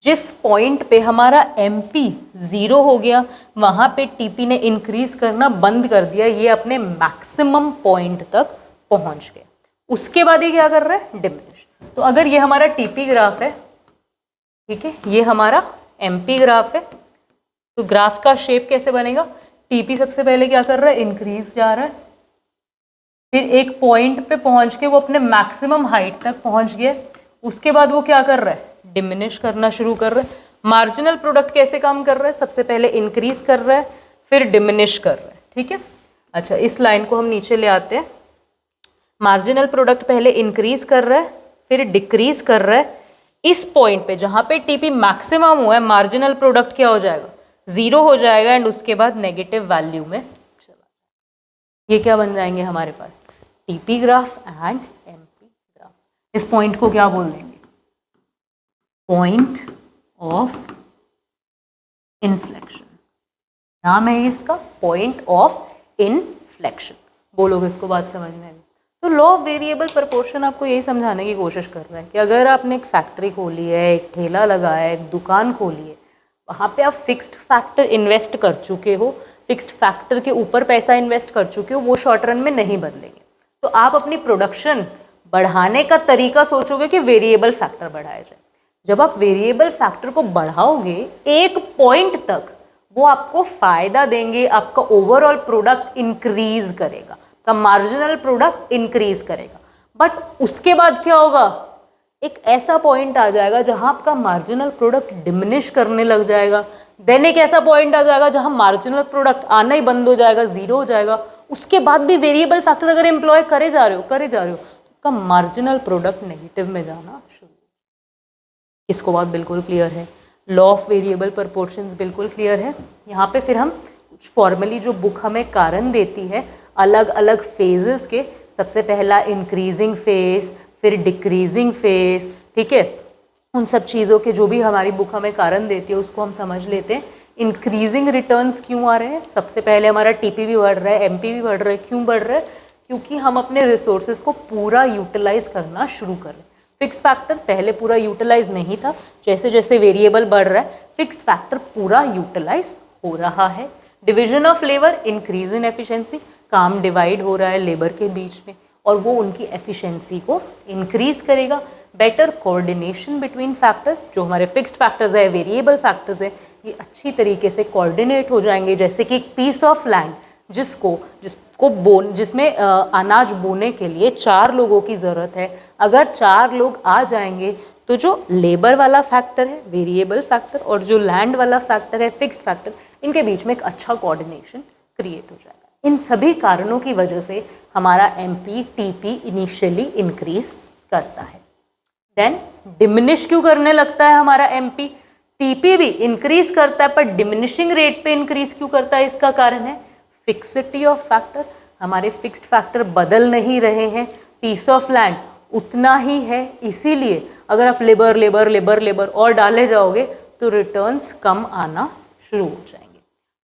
जिस पॉइंट पे हमारा एमपी 0 हो गया वहाँ पे टीपी ने इंक्रीज करना बंद कर दिया, ये अपने मैक्सिमम पॉइंट तक पहुँच गया। उसके बाद ये क्या कर रहा है, डिमिनिश। तो अगर ये हमारा टीपी ग्राफ है, ठीक है, ये हमारा एमपी ग्राफ है, तो ग्राफ का शेप कैसे बनेगा, टीपी सबसे पहले क्या कर रहा है, इंक्रीज जा रहा है, फिर एक पॉइंट पे पहुंच के वो अपने मैक्सिमम हाइट तक पहुंच गया, उसके बाद वो क्या कर रहा है, डिमिनिश करना शुरू कर रहा है। मार्जिनल प्रोडक्ट कैसे काम कर रहा है, सबसे पहले इंक्रीज कर रहा है फिर डिमिनिश कर रहा है, ठीक है। अच्छा, इस लाइन को हम नीचे ले आते हैं। मार्जिनल प्रोडक्ट पहले इंक्रीज कर रहा है फिर डिक्रीज कर रहा है। इस पॉइंट पे जहां पे टीपी मैक्सिमम हुआ है, मार्जिनल प्रोडक्ट क्या हो जाएगा, 0 हो जाएगा एंड उसके बाद नेगेटिव वैल्यू में चला। ये क्या बन जाएंगे हमारे पास, TP graph and MP graph. इस पॉइंट को क्या बोल देंगे, पॉइंट ऑफ इन्फ्लेक्शन, नाम है इसका पॉइंट ऑफ इन्फ्लेक्शन। बोलोगे इसको बात समझ में आई। तो लॉ ऑफ वेरिएबल प्रपोर्शन आपको यही समझाने की कोशिश कर रहा है कि अगर आपने एक फैक्ट्री खोली है, एक ठेला लगाया है, एक दुकान खोली है, वहाँ पे आप फिक्स्ड फैक्टर इन्वेस्ट कर चुके हो, फिक्स्ड फैक्टर के ऊपर पैसा इन्वेस्ट कर चुके हो, वो शॉर्ट रन में नहीं बदलेंगे। तो आप अपनी प्रोडक्शन बढ़ाने का तरीका सोचोगे कि वेरिएबल फैक्टर बढ़ाया जाए। जब आप वेरिएबल फैक्टर को बढ़ाओगे एक पॉइंट तक, वो आपको फायदा देंगे, आपका ओवरऑल प्रोडक्ट इंक्रीज करेगा, का मार्जिनल प्रोडक्ट इंक्रीज करेगा। बट उसके बाद क्या होगा, एक ऐसा पॉइंट आ जाएगा जहां आपका मार्जिनल प्रोडक्ट डिमिनिश करने लग जाएगा। देन एक ऐसा पॉइंट आ जाएगा जहां मार्जिनल प्रोडक्ट आना ही बंद हो जाएगा, 0 हो जाएगा। उसके बाद भी वेरिएबल फैक्टर अगर एम्प्लॉय करे जा रहे हो तो का मार्जिनल प्रोडक्ट नेगेटिव में जाना शुरू। इसको बात बिल्कुल क्लियर है, लॉ ऑफ वेरिएबल प्रपोर्शंस बिल्कुल क्लियर है। यहाँ पे फिर हम कुछ फॉर्मली जो बुक हमें कारण देती है अलग अलग फेजेस के, सबसे पहला इंक्रीजिंग फेज, फिर डिक्रीजिंग फेज, ठीक है, उन सब चीज़ों के जो भी हमारी बुक हमें कारण देती है उसको हम समझ लेते हैं। इंक्रीजिंग रिटर्न्स क्यों आ रहे हैं, सबसे पहले हमारा टीपी भी बढ़ रहा है, एमपी भी बढ़ रहा है। क्यों बढ़ रहा है, क्योंकि हम अपने रिसोर्सेज को पूरा यूटिलाइज करना शुरू कर रहे हैं। फिक्स फैक्टर पहले पूरा यूटिलाइज नहीं था, जैसे जैसे वेरिएबल बढ़ रहा है फिक्स फैक्टर पूरा यूटिलाइज हो रहा है। Division of labour, increase in efficiency, काम डिवाइड हो रहा है लेबर के बीच में और वो उनकी एफिशिएंसी को इंक्रीज करेगा। बेटर कोऑर्डिनेशन बिटवीन फैक्टर्स, जो हमारे फिक्स्ड फैक्टर्स है, वेरिएबल फैक्टर्स है, ये अच्छी तरीके से कोऑर्डिनेट हो जाएंगे। जैसे कि एक पीस ऑफ लैंड जिसमें अनाज बोने के लिए 4 लोगों की ज़रूरत है, अगर 4 लोग आ जाएंगे तो जो लेबर वाला फैक्टर है वेरिएबल फैक्टर और जो लैंड वाला फैक्टर है फिक्स्ड फैक्टर, इनके बीच में एक अच्छा कोऑर्डिनेशन क्रिएट हो जाएगा। इन सभी कारणों की वजह से हमारा एमपी टीपी इनिशियली इंक्रीज करता है, देन डिमिनिश क्यों करने लगता है हमारा एमपी। टीपी भी इंक्रीज करता है पर डिमिनिशिंग रेट पे इंक्रीज क्यों करता है, इसका कारण है फिक्सिटी ऑफ फैक्टर। हमारे फिक्स्ड फैक्टर बदल नहीं रहे हैं, पीस ऑफ लैंड उतना ही है, इसीलिए अगर आप लेबर लेबर लेबर लेबर और डाले जाओगे तो रिटर्न्स कम आना शुरू हो जाएंगे।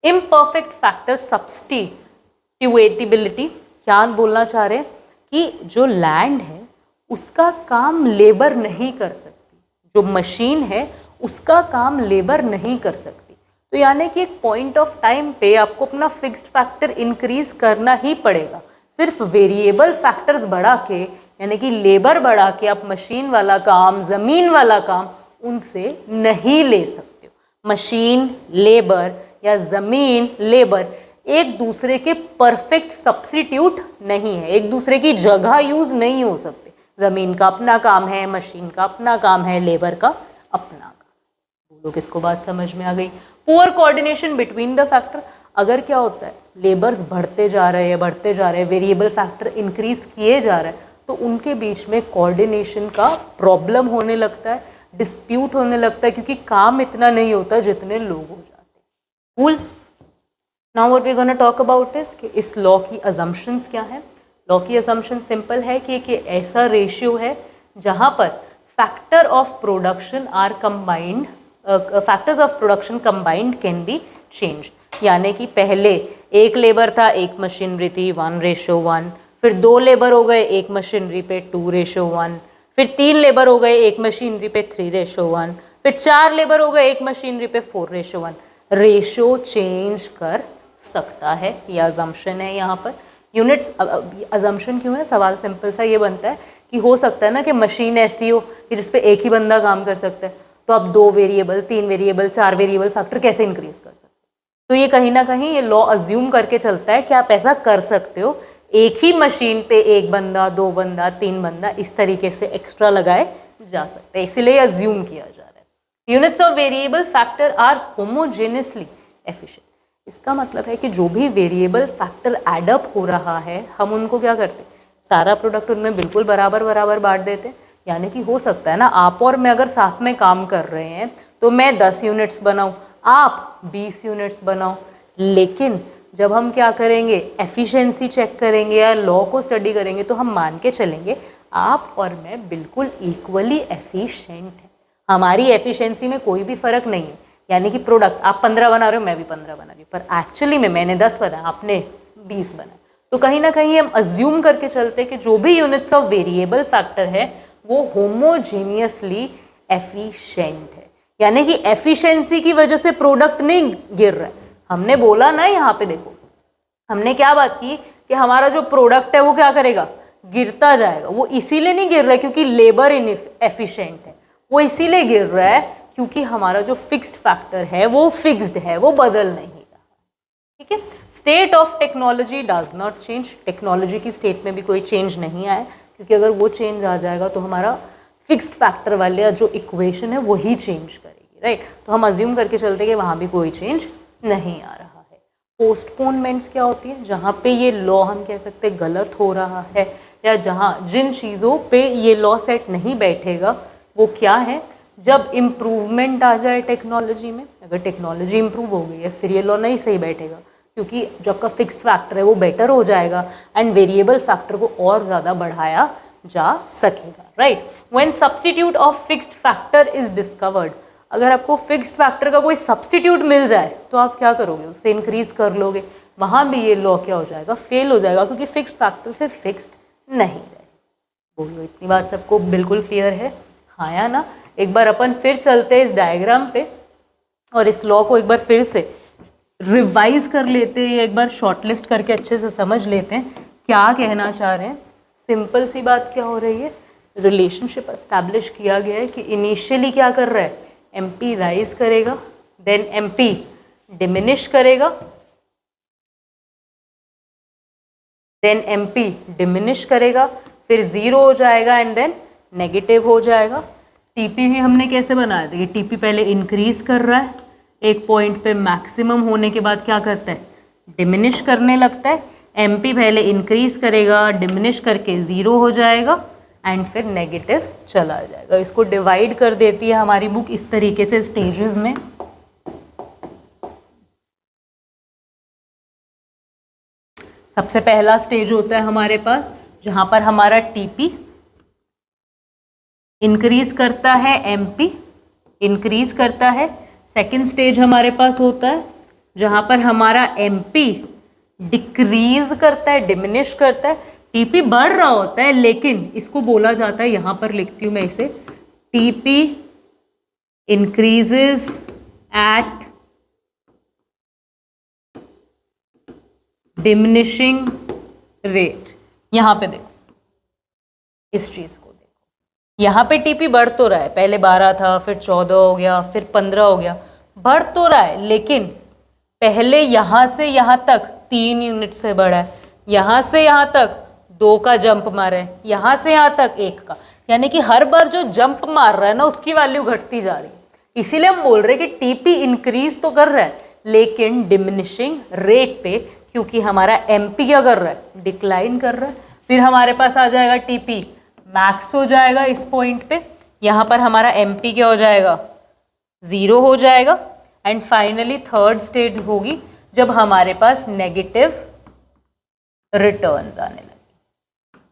इम्परफेक्ट फैक्टर सब्स्टिट्यूएटिबिलिटी, क्या बोलना चाह रहे हैं कि जो लैंड है उसका काम लेबर नहीं कर सकती, जो मशीन है उसका काम लेबर नहीं कर सकती। तो यानी कि एक पॉइंट ऑफ टाइम पे आपको अपना फिक्स्ड फैक्टर इंक्रीज करना ही पड़ेगा। सिर्फ वेरिएबल फैक्टर्स बढ़ा के, यानी कि लेबर बढ़ा के आप मशीन वाला काम, ज़मीन वाला काम उनसे नहीं ले सकते हो। मशीन लेबर या ज़मीन लेबर एक दूसरे के परफेक्ट सब्स्टिट्यूट नहीं है, एक दूसरे की जगह यूज़ नहीं हो सकते। ज़मीन का अपना काम है, मशीन का अपना काम है, लेबर का अपना काम। बोलो किसको बात समझ में आ गई। Poor coordination between the factor, अगर क्या होता है लेबर्स बढ़ते जा रहे हैं, वेरिएबल फैक्टर इंक्रीज किए जा रहे हैं, तो उनके बीच में कोऑर्डिनेशन का प्रॉब्लम होने लगता है, डिस्प्यूट होने लगता है, क्योंकि काम इतना नहीं होता जितने लोग हो जाते हैं। Cool. Now what we gonna talk about is कि इस लॉ की अजम्पशंस क्या है। लॉ की अजम्पशन सिंपल है कि एक ऐसा रेशियो है जहाँ पर factor of production are combined, factors of production combined can be changed. यानी कि पहले एक लेबर था, एक मशीनरी थी, 1:1, फिर 2 लेबर हो गए एक मशीनरी पे 2:1, फिर 3 लेबर हो गए एक मशीनरी पे 3:1, फिर 4 लेबर हो गए एक मशीनरी पे 4:1। रेशो चेंज कर सकता है, ये अजम्पशन है यहाँ पर। यूनिट्स अजम्पशन क्यों है, सवाल सिंपल सा ये बनता है कि हो सकता है ना कि मशीन ऐसी हो कि जिसपे एक ही बंदा काम कर सकता है, तो आप 2 वेरिएबल, 3 वेरिएबल, 4 वेरिएबल फैक्टर कैसे इंक्रीज कर सकते हैं। तो ये कहीं ना कहीं ये लॉ अज्यूम करके चलता है कि आप ऐसा कर सकते हो, एक ही मशीन पे एक बंदा, 2 बंदा, 3 बंदा इस तरीके से एक्स्ट्रा लगाए जा सकते हैं, इसीलिए अज्यूम किया जा रहा है। Units of variable factor are homogeneously efficient. इसका मतलब है कि जो भी वेरिएबल फैक्टर एडअप हो रहा है, हम उनको क्या करते हैं, सारा प्रोडक्ट उनमें बिल्कुल बराबर बराबर बांट देते हैं। यानी कि हो सकता है ना, आप और मैं अगर साथ में काम कर रहे हैं तो मैं 10 यूनिट्स बनाऊं, आप 20 यूनिट्स बनाओ, लेकिन जब हम क्या करेंगे, एफिशिएंसी चेक करेंगे या लॉ को स्टडी करेंगे, तो हम मान के चलेंगे आप और मैं बिल्कुल इक्वली एफिशिएंट हैं, हमारी एफिशिएंसी में कोई भी फर्क नहीं है। यानी कि प्रोडक्ट आप 15 बना रहे हो, मैं भी 15 बना रही हूँ, पर एक्चुअली में मैंने 10 बनाया, आपने 20 बनाया। तो कहीं ना कहीं हम अज्यूम करके चलते हैं कि जो भी यूनिट्स ऑफ वेरिएबल फैक्टर है वो होमोजीनियसली एफिशिएंट है। यानी कि एफिशिएंसी की वजह से प्रोडक्ट नहीं गिर रहा है। हमने बोला ना, यहाँ पे देखो हमने क्या बात की कि हमारा जो प्रोडक्ट है वो क्या करेगा, गिरता जाएगा। वो इसीलिए नहीं गिर रहा है क्योंकि लेबर इनएफिशिएंट है, वो इसीलिए गिर रहा है क्योंकि हमारा जो फिक्स्ड फैक्टर है वो फिक्स्ड है, वो बदल नहीं रहा। ठीक है, state of technology does not change. Technology की स्टेट में भी कोई चेंज नहीं आया, क्योंकि अगर वो चेंज आ जाएगा तो हमारा फिक्स्ड फैक्टर वाले जो इक्वेशन है वही चेंज करेगी, राइट। तो हम अज्यूम करके चलते कि वहाँ भी कोई चेंज नहीं आ रहा है। पोस्टपोनमेंट्स क्या होती है, जहाँ पे ये लॉ हम कह सकते हैं गलत हो रहा है, या जहाँ जिन चीज़ों पे ये लॉ सेट नहीं बैठेगा वो क्या है, जब इम्प्रूवमेंट आ जाए टेक्नोलॉजी में। अगर टेक्नोलॉजी इम्प्रूव हो गई है फिर ये लॉ नहीं सही बैठेगा, क्योंकि जो आपका फिक्स्ड फैक्टर है वो बेटर हो जाएगा एंड वेरिएबल फैक्टर को और ज़्यादा बढ़ाया जा सकेगा, right. When substitute of fixed factor is discovered, अगर आपको फिक्स्ड फैक्टर का कोई सब्स्टिट्यूट मिल जाए तो आप क्या करोगे, उससे इंक्रीज कर लोगे। वहाँ भी ये लॉ क्या हो जाएगा, फेल हो जाएगा, क्योंकि फिक्स्ड फैक्टर फिर फिक्स्ड नहीं रहे। बोलो इतनी बात सबको बिल्कुल क्लियर है, हाँ या ना। एक बार अपन फिर चलते हैं इस डायग्राम पे और इस लॉ को एक बार फिर से रिवाइज कर लेते हैं, एक बार शॉर्टलिस्ट करके अच्छे से समझ लेते हैं क्या कहना चाह रहे हैं। सिंपल सी बात क्या हो रही है, रिलेशनशिप एस्टैब्लिश किया गया है कि इनिशियली क्या कर रहा है, एमपी राइज करेगा, देन एमपी डिमिनिश करेगा, देन एमपी डिमिनिश करेगा, फिर 0 हो जाएगा एंड देन नेगेटिव हो जाएगा। टीपी भी हमने कैसे बनाया था, ये टीपी पहले इंक्रीज कर रहा है, एक पॉइंट पे मैक्सिमम होने के बाद क्या करता है, डिमिनिश करने लगता है। एमपी पहले इंक्रीज करेगा, डिमिनिश करके 0 हो जाएगा एंड फिर नेगेटिव चला जाएगा। इसको डिवाइड कर देती है हमारी बुक इस तरीके से स्टेजेस में। सबसे पहला स्टेज होता है हमारे पास जहां पर हमारा टीपी इंक्रीज करता है, एमपी इंक्रीज करता है। सेकंड स्टेज हमारे पास होता है जहां पर हमारा एमपी डिक्रीज करता है, डिमिनिश करता है। टीपी बढ़ रहा होता है, लेकिन इसको बोला जाता है, यहां पर लिखती हूं मैं इसे, TP increases eight diminishing rate. यहां पे देखो, इस चीज को देखो, यहां पे टीपी बढ़ तो रहा है, पहले 12 था, फिर 14 हो गया, फिर 15 हो गया, बढ़ तो रहा है, लेकिन पहले यहां से यहां तक 3 यूनिट से बढ़ा है, यहां से यहां तक 2 का जंप मारा है, यहां से यहां तक 1 का। यानी कि हर बार जो जंप मार रहा है ना, उसकी वैल्यू घटती जा रही है। इसीलिए हम बोल रहे हैं कि टीपी इंक्रीज तो कर रहा है लेकिन डिमिनिशिंग रेट पे, क्योंकि हमारा एमपी क्या कर रहा है, डिक्लाइन कर रहा है। फिर हमारे पास आ जाएगा टीपी मैक्स हो जाएगा इस पॉइंट पे, यहाँ पर हमारा एमपी क्या हो जाएगा, 0 हो जाएगा एंड फाइनली थर्ड स्टेज होगी जब हमारे पास नेगेटिव रिटर्न आने लगे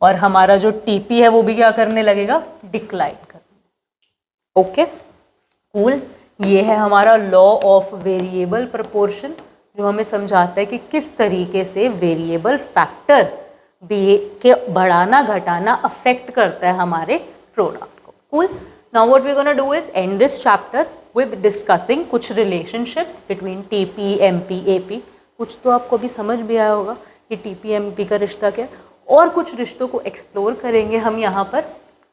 और हमारा जो टीपी है वो भी क्या करने लगेगा, डिक्लाइन करने। ओके कूल, ये है हमारा लॉ ऑफ वेरिएबल प्रोपोर्शन जो हमें समझाता है कि किस तरीके से वेरिएबल फैक्टर बी के बढ़ाना घटाना अफेक्ट करता है हमारे प्रोडक्ट को। Cool. Now what we gonna do is end this chapter with discussing कुछ relationships between TP, MP, AP. कुछ तो आपको भी समझ भी आया होगा कि टीपी एमपी का रिश्ता क्या है, और कुछ रिश्तों को एक्सप्लोर करेंगे हम यहाँ पर।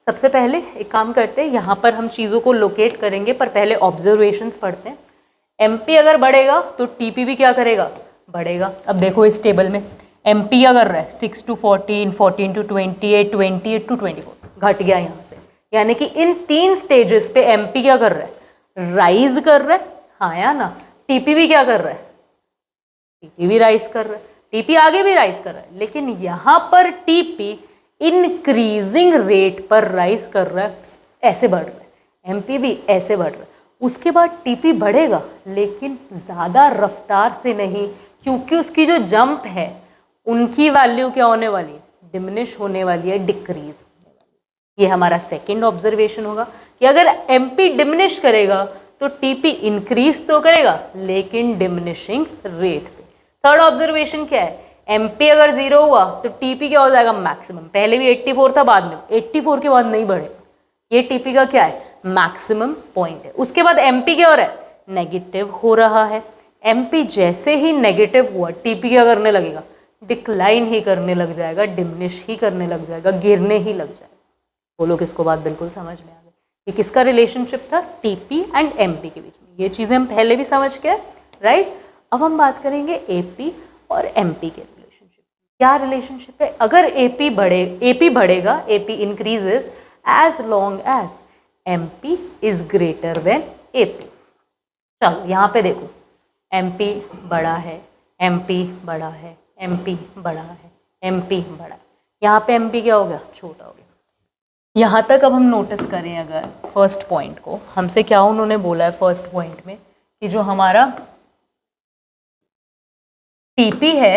सबसे पहले एक काम करते हैं, यहाँ पर हम चीज़ों को लोकेट करेंगे, पर पहले ऑब्जर्वेशंस पढ़ते हैं। एमपी अगर बढ़ेगा तो टीपी भी क्या करेगा, बढ़ेगा। अब देखो इस टेबल में एमपी क्या कर रहा है, 6 to 14, 14 to 28, 28 to 24, घट गया यहाँ से। यानी कि इन 3 स्टेजेस पे एमपी क्या कर रहा है, राइज कर रहा है, हाँ या ना। टीपी भी क्या कर रहा है, टीपी भी राइज कर रहा है, टीपी आगे भी राइज कर रहा है, लेकिन यहाँ पर टीपी इंक्रीजिंग रेट पर राइज कर रहा है, ऐसे बढ़ रहा है। एमपी भी ऐसे बढ़ रहा है। उसके बाद टीपी बढ़ेगा लेकिन ज़्यादा रफ्तार से नहीं, क्योंकि उसकी जो जंप है उनकी वैल्यू क्या होने वाली है, डिमिनिश होने वाली है, डिक्रीज होने वाली है। ये हमारा सेकंड ऑब्जर्वेशन होगा कि अगर एमपी डिमिनिश करेगा तो टीपी इंक्रीज तो करेगा लेकिन डिमिनिशिंग रेट पे। थर्ड ऑब्जर्वेशन क्या है, एमपी अगर 0 हुआ तो टीपी क्या हो जाएगा, मैक्सिमम। पहले भी 84 था, बाद में 84 के बाद नहीं बढ़ेगा। ये टीपी का क्या है, मैक्सिमम पॉइंट है। उसके बाद एमपी क्या हो रहा है, नेगेटिव हो रहा है। एमपी जैसे ही नेगेटिव हुआ टीपी क्या करने लगेगा, डिक्लाइन ही करने लग जाएगा, डिमिनिश ही करने लग जाएगा, गिरने ही लग जाएगा। बोलो किसको बात बिल्कुल समझ में आ गई। ये किसका रिलेशनशिप था, टीपी एंड एमपी के बीच में। ये चीज़ें हम पहले भी समझ के, राइट। अब हम बात करेंगे एपी और एमपी के रिलेशनशिप। क्या रिलेशनशिप है, अगर एपी बढ़ेगा, AP increases as long as MP is greater than AP. चलो यहाँ पे देखो, एमपी बड़ा है, एमपी बड़ा है, एमपी बड़ा है, एमपी बड़ा है। यहाँ पे एमपी क्या हो गया, छोटा हो गया। यहाँ तक अब हम नोटिस करें अगर फर्स्ट पॉइंट को, हमसे क्या उन्होंने बोला है फर्स्ट पॉइंट में कि जो हमारा टीपी है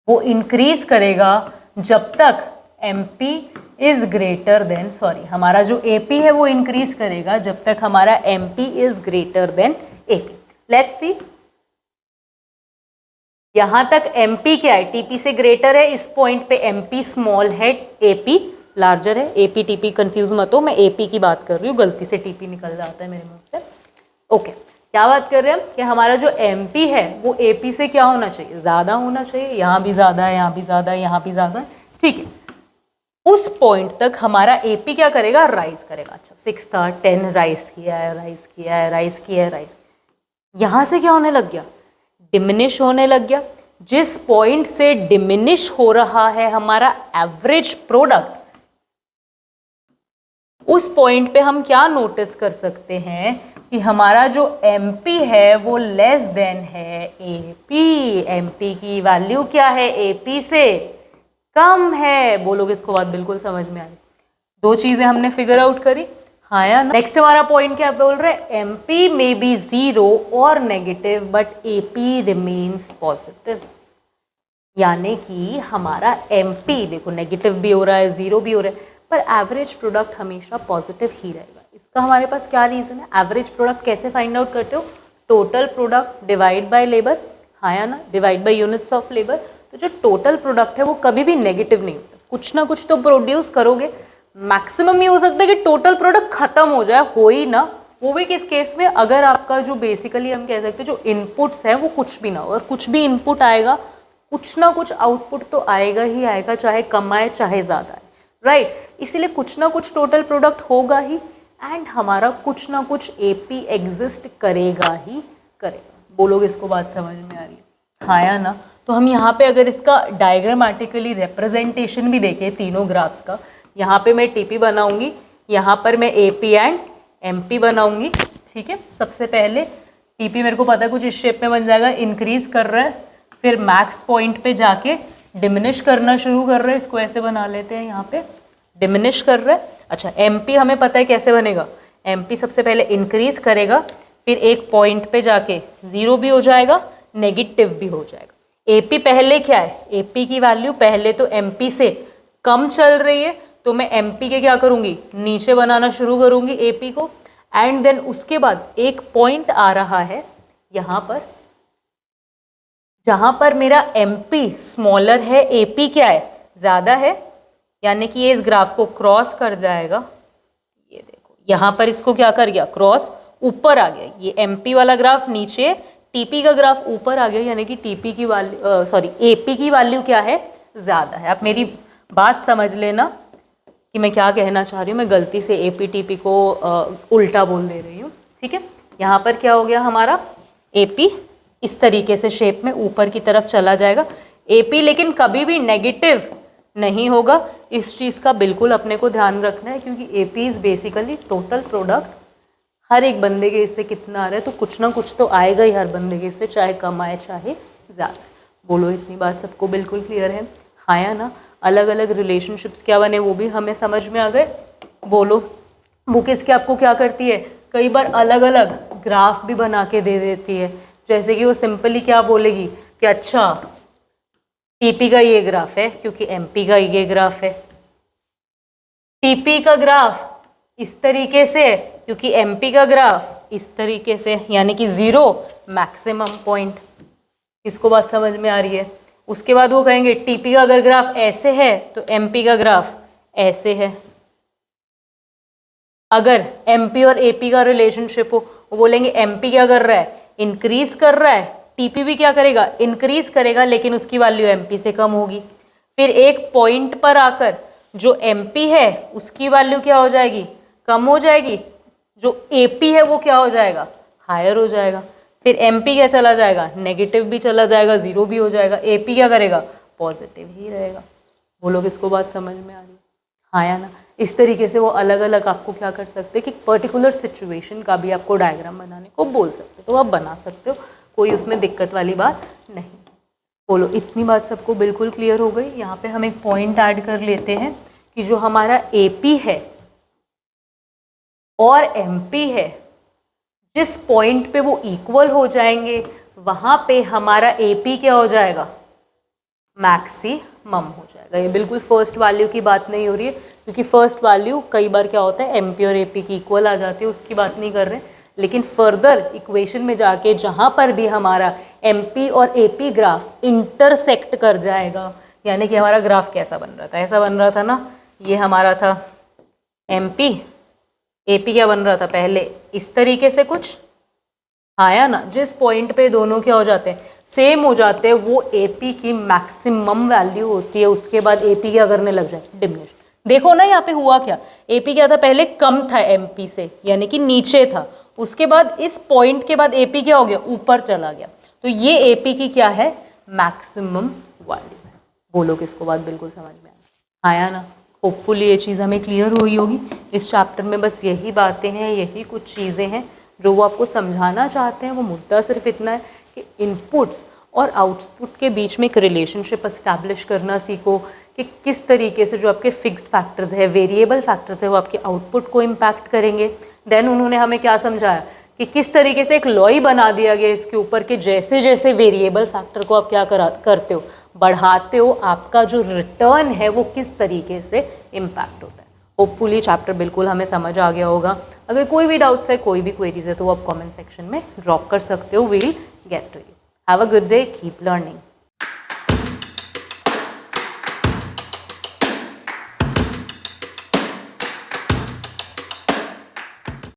वो इंक्रीज करेगा जब तक एमपी इज ग्रेटर देन, हमारा जो एपी है वो इंक्रीज करेगा जब तक हमारा MP is greater than AP. Let's see, यहां तक एमपी क्या है, टीपी से ग्रेटर है। इस पॉइंट पे एमपी स्मॉल है, एपी लार्जर है। एपी टीपी कंफ्यूज मत हो, मैं एपी की बात कर रही हूँ, गलती से टीपी निकल जाता है मेरे मुंह से। ओके, क्या बात कर रहे हैं हम कि हमारा जो एमपी है वो एपी से क्या होना चाहिए, ज़्यादा होना चाहिए। यहाँ भी ज़्यादा है, यहाँ भी ज़्यादा है, यहाँ भी ज़्यादा है, ठीक है। उस पॉइंट तक हमारा एपी क्या करेगा, राइज करेगा। अच्छा 6 था, 10 राइज किया है, राइज किया है, राइज किया है, राइज। यहाँ से क्या होने लग गया, डिमिनिश होने लग गया। जिस पॉइंट से डिमिनिश हो रहा है हमारा एवरेज प्रोडक्ट, उस पॉइंट पे हम क्या नोटिस कर सकते हैं कि हमारा जो एमपी है वो लेस देन है एपी। एमपी की वैल्यू क्या है, एपी से कम है। बोलोगे इसको बात बिल्कुल समझ में आ रही। दो चीजें हमने फिगर आउट करी, हाँ या ना। नेक्स्ट हमारा पॉइंट क्या बोल रहे हैं, एमपी मे बी 0 और negative but AP remains positive. यानी कि हमारा एमपी देखो नेगेटिव भी हो रहा है, 0 भी हो रहा है, पर एवरेज प्रोडक्ट हमेशा पॉजिटिव ही रहेगा। इसका हमारे पास क्या रीज़न है, एवरेज प्रोडक्ट कैसे फाइंड आउट करते हो, total product divide by labour, हाँ या ना, divide by units of labour. तो जो टोटल प्रोडक्ट है वो कभी भी नेगेटिव नहीं होता, कुछ ना कुछ तो प्रोड्यूस करोगे। मैक्सिमम ये हो सकता है कि टोटल प्रोडक्ट खत्म हो जाए, हो ही ना। वो भी किस केस में, अगर आपका जो बेसिकली हम कह सकते हैं जो इनपुट्स है वो कुछ भी ना हो, और कुछ भी इनपुट आएगा कुछ ना कुछ आउटपुट तो आएगा ही आएगा, चाहे कम आए चाहे ज़्यादा आए, राइट। इसीलिए कुछ ना कुछ टोटल प्रोडक्ट होगा ही, एंड हमारा कुछ ना कुछ एपी एग्जिस्ट करेगा ही करेगा। बोलोगे इसको बात समझ में आ रही है, हाँ या ना। तो हम यहाँ पे अगर इसका डायग्रामेटिकली रिप्रेजेंटेशन भी देखें तीनों ग्राफ्स का, यहाँ पे मैं टीपी बनाऊंगी, यहाँ पर मैं एपी एंड एमपी बनाऊंगी, ठीक है। सबसे पहले टीपी मेरे को पता है कुछ इस शेप में बन जाएगा, इंक्रीज कर रहा है, फिर मैक्स पॉइंट पे जाके डिमिनिश करना शुरू कर रहा है। इसको ऐसे बना लेते हैं, यहाँ पे डिमिनिश कर रहा है। अच्छा एमपी हमें पता है कैसे बनेगा, एमपी सबसे पहले इंक्रीज करेगा, फिर एक पॉइंट पे जाके 0 भी हो जाएगा, नेगेटिव भी हो जाएगा। एपी पहले क्या है, एपी की वैल्यू पहले तो एमपी से कम चल रही है, तो मैं एमपी के क्या करूँगी, नीचे बनाना शुरू करूँगी एपी को, एंड देन उसके बाद एक पॉइंट आ रहा है यहाँ पर, जहाँ पर मेरा MP स्मॉलर है, AP क्या है, ज़्यादा है, यानी कि ये इस ग्राफ को क्रॉस कर जाएगा। ये देखो यहाँ पर इसको क्या कर गया, क्रॉस ऊपर आ गया। ये MP वाला ग्राफ नीचे, TP का ग्राफ ऊपर आ गया, यानी कि TP की वैल्यू AP की वैल्यू क्या है, ज़्यादा है। आप मेरी बात समझ लेना कि मैं क्या कहना चाह रही हूँ। मैं गलती से AP TP को उल्टा बोल दे रही हूँ, ठीक है। यहाँ पर क्या हो गया हमारा, AP इस तरीके से शेप में ऊपर की तरफ चला जाएगा। AP लेकिन कभी भी नेगेटिव नहीं होगा, इस चीज़ का बिल्कुल अपने को ध्यान रखना है, क्योंकि AP is basically total product. हर एक बंदे के इससे कितना आ रहा है, तो कुछ ना कुछ तो आएगा ही हर बंदे के इससे, चाहे कम आए चाहे ज़्यादा। बोलो इतनी बात सबको बिल्कुल क्लियर है, हाँ या ना। अलग अलग रिलेशनशिप्स क्या बने वो भी हमें समझ में आ गए। बोलो बुक इसके आपको क्या करती है, कई बार अलग अलग ग्राफ भी बना के दे देती है। जैसे कि वो सिंपली क्या बोलेगी कि अच्छा TP का ये ग्राफ है क्योंकि MP का ये ग्राफ है, TP का ग्राफ इस तरीके से है क्योंकि MP का ग्राफ इस तरीके से, यानी कि 0 मैक्सिमम पॉइंट। इसको बात समझ में आ रही है। उसके बाद वो कहेंगे TP का अगर ग्राफ ऐसे है तो MP का ग्राफ ऐसे है। अगर MP और AP का रिलेशनशिप हो, वो बोलेंगे MP क्या कर रहा है, इंक्रीज कर रहा है, TP भी क्या करेगा, इंक्रीज करेगा, लेकिन उसकी वैल्यू MP से कम होगी। फिर एक पॉइंट पर आकर जो MP है उसकी वैल्यू क्या हो जाएगी, कम हो जाएगी, जो AP है वो क्या हो जाएगा, हायर हो जाएगा। फिर MP क्या चला जाएगा, नेगेटिव भी चला जाएगा, 0 भी हो जाएगा, AP क्या करेगा, पॉजिटिव ही रहेगा। वो लोग इसको बात समझ में आ रही है, हाँ या ना। इस तरीके से वो अलग अलग आपको क्या कर सकते हैं कि पर्टिकुलर सिचुएशन का भी आपको डायग्राम बनाने को बोल सकते हो, तो आप बना सकते हो, कोई उसमें दिक्कत वाली बात नहीं। बोलो इतनी बात सबको बिल्कुल क्लियर हो गई। यहाँ पे हम एक पॉइंट ऐड कर लेते हैं कि जो हमारा AP है और MP है, जिस पॉइंट पे वो इक्वल हो जाएंगे वहां पे हमारा AP क्या हो जाएगा, मैक्सिमम हो जाएगा। ये बिल्कुल फर्स्ट वैल्यू की बात नहीं हो रही है, क्योंकि फर्स्ट वैल्यू कई बार क्या होता है MP और AP की इक्वल आ जाती है, उसकी बात नहीं कर रहे हैं। लेकिन फर्दर इक्वेशन में जाके जहाँ पर भी हमारा MP और AP ग्राफ इंटरसेक्ट कर जाएगा, यानी कि हमारा ग्राफ कैसा बन रहा था, ऐसा बन रहा था ना, ये हमारा था MP, AP क्या बन रहा था पहले इस तरीके से कुछ, आया ना। जिस पॉइंट पे दोनों क्या हो जाते हैं, सेम हो जाते हैं, वो AP की मैक्सिमम वैल्यू होती है। उसके बाद AP क्या करने लग जाए, डिमिनिश। देखो ना यहाँ पे हुआ क्या, AP क्या था पहले, कम था MP से, यानी कि नीचे था। उसके बाद इस पॉइंट के बाद AP क्या हो गया, ऊपर चला गया। तो ये AP की क्या है, मैक्सिमम वैल्यू है। बोलो किसको बात बिल्कुल समझ में आया ना। होपफुली ये चीज़ हमें क्लियर हुई होगी। इस चैप्टर में बस यही बातें हैं, यही कुछ चीज़ें हैं जो वो आपको समझाना चाहते हैं। वो मुद्दा सिर्फ इतना है कि इनपुट्स और आउटपुट के बीच में एक रिलेशनशिप एस्टैब्लिश करना सीखो, कि किस तरीके से जो आपके फिक्स्ड फैक्टर्स है, वेरिएबल फैक्टर्स है, वो आपके आउटपुट को इम्पैक्ट करेंगे। देन उन्होंने हमें क्या समझाया कि किस तरीके से एक लॉ ही बना दिया गया इसके ऊपर, कि जैसे जैसे वेरिएबल फैक्टर को आप क्या करते हो, बढ़ाते हो, आपका जो रिटर्न है वो किस तरीके से इम्पैक्ट होता है। होपफुली चैप्टर बिल्कुल हमें समझ आ गया होगा। अगर कोई भी डाउट्स है, कोई भी क्वेरीज है, तो वो आप कमेंट सेक्शन में ड्रॉप कर सकते हो। We'll get to you. Have a good day, keep learning.